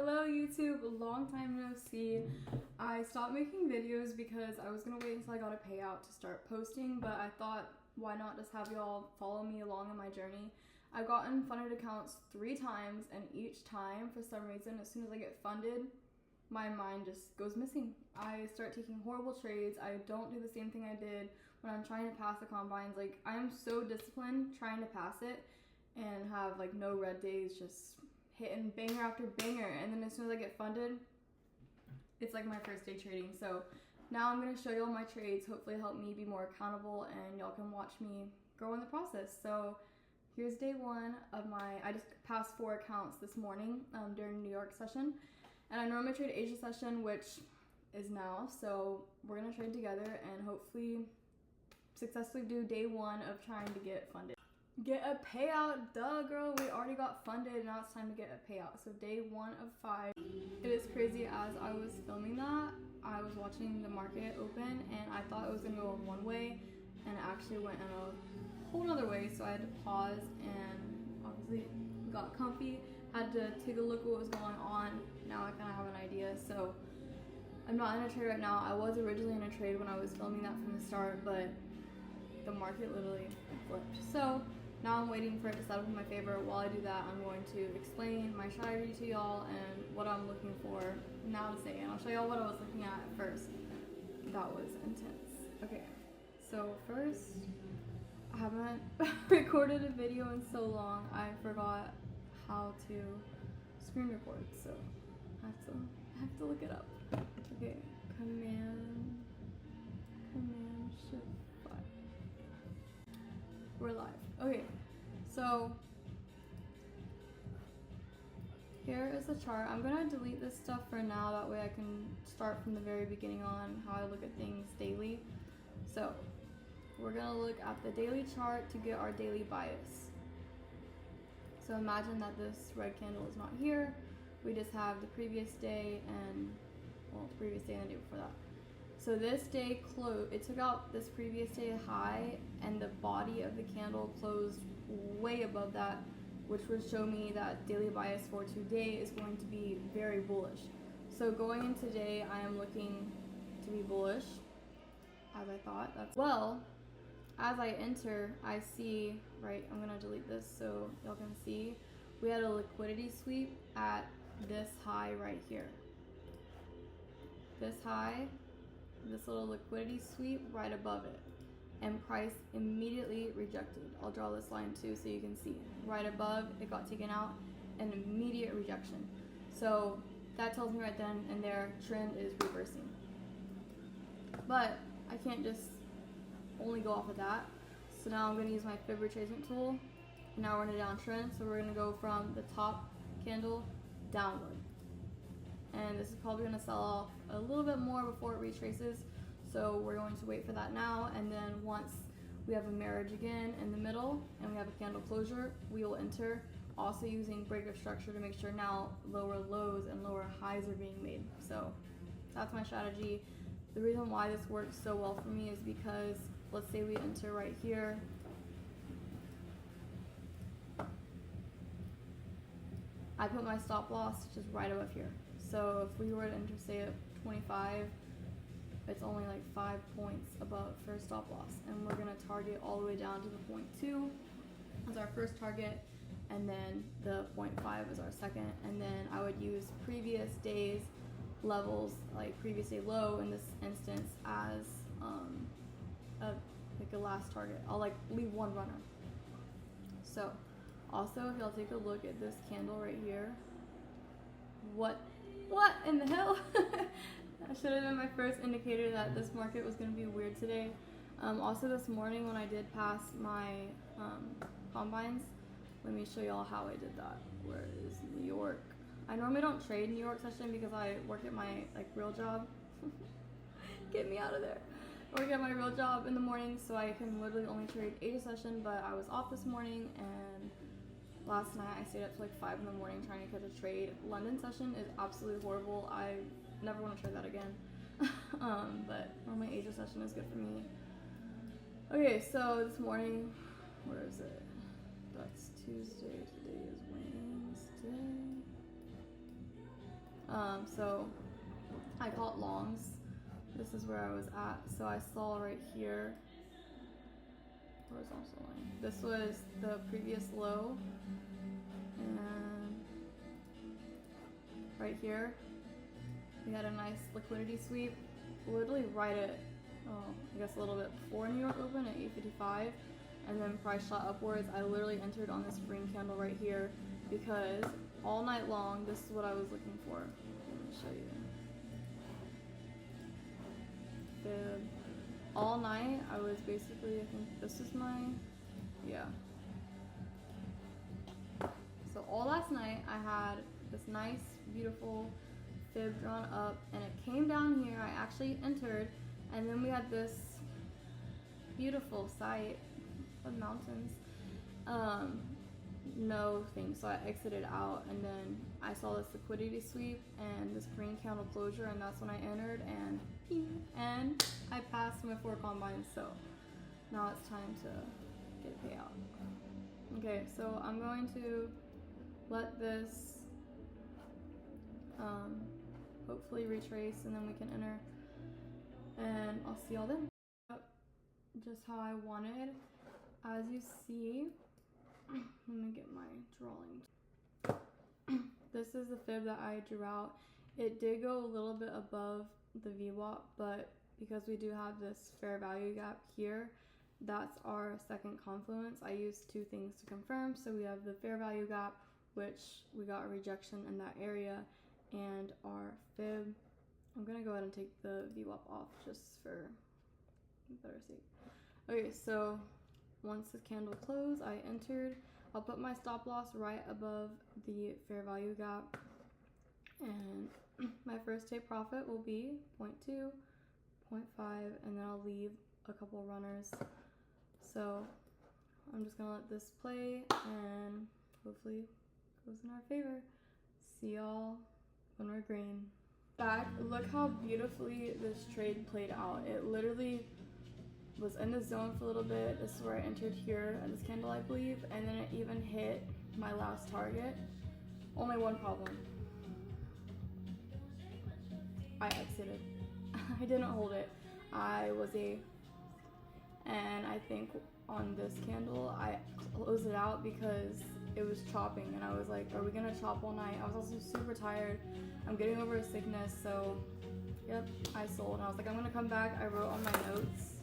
Hello YouTube, long time no see. I stopped making videos because I was gonna wait until I got a payout to start posting, but I thought why not just have y'all follow me along on my journey. I've gotten funded accounts 3 times, and each time for some reason as soon as I get funded my mind just goes missing. I start taking horrible trades. I don't do the same thing I did when I'm trying to pass the combines. Like, I am so disciplined trying to pass it and have like no red days, just hitting banger after banger, and then as soon as I get funded, it's like my first day trading. So now I'm going to show you all my trades, hopefully help me be more accountable and y'all can watch me grow in the process. So here's day 1 of I just passed 4 accounts this morning during New York session, and I normally trade Asia session, which is now, so we're going to trade together and hopefully successfully do day 1 of trying to get funded. Get a payout, duh girl, we already got funded, now it's time to get a payout. So day 1 of 5. It is crazy, as I was filming that, I was watching the market open and I thought it was gonna go in one way and it actually went in a whole other way, so I had to pause and obviously got comfy, had to take a look at what was going on. Now I kind of have an idea, so I'm not in a trade right now. I was originally in a trade when I was filming that from the start, but the market literally flipped. So now I'm waiting for it to set up in my favor. While I do that, I'm going to explain my strategy to y'all and what I'm looking for now to say. And I'll show y'all what I was looking at first. That was intense. Okay, so first, I haven't recorded a video in so long. I forgot how to screen record, so I have to look it up. Okay, Command Shift 5. We're live. Okay, so here is the chart. I'm gonna delete this stuff for now, that way I can start from the very beginning on how I look at things daily. So we're gonna look at the daily chart to get our daily bias. So imagine that this red candle is not here. We just have the previous day and, well, the previous day and the day before that. So this day closed, it took out this previous day high, and the body of the candle closed way above that, which would show me that daily bias for today is going to be very bullish. So going into today, I am looking to be bullish, as I thought. That's well, as I enter, I see, right, I'm gonna delete this so y'all can see, we had a liquidity sweep at this high right here. This high, this little liquidity sweep right above it, and price immediately rejected. I'll draw this line too so you can see. Right above, it got taken out, an immediate rejection. So that tells me right then and there, trend is reversing. But I can't just only go off of that. So now I'm gonna use my fib retracement tool. And now we're in a downtrend, so we're gonna go from the top candle downward. And this is probably going to sell off a little bit more before it retraces, so we're going to wait for that now, and then once we have a marriage again in the middle and we have a candle closure, we will enter, also using breaker structure to make sure now lower lows and lower highs are being made. So that's my strategy. The reason why this works so well for me is because, let's say we enter right here, I put my stop loss just right above here. So if we were to enter, say, at 25, it's only like 5 points above for stop loss. And we're gonna target all the way down to the 0.2 as our first target, and then the 0.5 is our second. And then I would use previous days levels, like previous day low in this instance, as like a last target. I'll like leave one runner. So also, if y'all take a look at this candle right here, what in the hell? That should have been my first indicator that this market was going to be weird today. Also this morning when I did pass my combines, let me show y'all how I did that. Where is New York? I normally don't trade New York session because I work at my real job. Get me out of there. I work at my real job in the morning, so I can literally only trade Asia session, but I was off this morning, and last night I stayed up to like 5 in the morning trying to catch a trade. London session is absolutely horrible. I never want to trade that again. But normally Asia session is good for me. Okay, so this morning, where is it? That's Tuesday. Today is Wednesday. So I call it longs. This is where I was at. So I saw right here, horizontal line. This was the previous low, and right here we had a nice liquidity sweep, literally right at, I guess a little bit before New York Open at 8:55, and then price shot upwards. I literally entered on this green candle right here because all night long, this is what I was looking for. Let me show you. All night, I was basically, I think this is my, yeah. So all last night, I had this nice, beautiful fib drawn up, and it came down here. I actually entered, and then we had this beautiful sight of mountains. No thing, so I exited out, and then I saw this liquidity sweep and this green candle closure, and that's when I entered, and I passed my 4 combines. So now it's time to get a payout. Okay, so I'm going to let this hopefully retrace, and then we can enter, and I'll see y'all then. Just how I wanted. As you see, let me get my drawing. This is the fib that I drew out. It did go a little bit above the VWAP, but because we do have this fair value gap here, that's our second confluence. I used 2 things to confirm. So we have the fair value gap, which we got a rejection in that area, and our fib. I'm gonna go ahead and take the VWAP off just for better sake. Okay, so once the candle closed, I entered. I'll put my stop loss right above the fair value gap, and my first take profit will be 0.2, 0.5, and then I'll leave a couple runners. So I'm just gonna let this play, and hopefully it goes in our favor. See y'all when we're green. Back, look how beautifully this trade played out. It literally was in the zone for a little bit. This is where I entered here at this candle, I believe, and then it even hit my last target. Only one problem. I exited. I didn't hold it. And I think on this candle, I closed it out because it was chopping, and I was like, are we gonna chop all night? I was also super tired. I'm getting over a sickness, so yep, I sold. And I was like, I'm gonna come back. I wrote on my notes,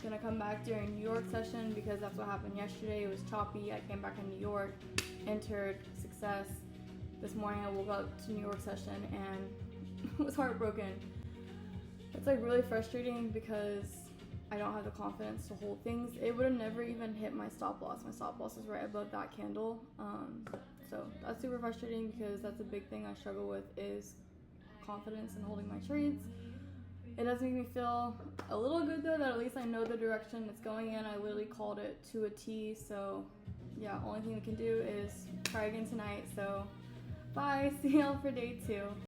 gonna come back during New York session because that's what happened yesterday. It was choppy. I came back in New York, entered, success. This morning I woke up to New York session and was heartbroken. It's like really frustrating because I don't have the confidence to hold things. It would have never even hit my stop loss. My stop loss is right above that candle. So that's super frustrating because that's a big thing I struggle with, is confidence in holding my trades. It does make me feel a little good though that at least I know the direction it's going in. I literally called it to a T. So yeah, only thing we can do is try again tonight. So bye, see y'all for day 2.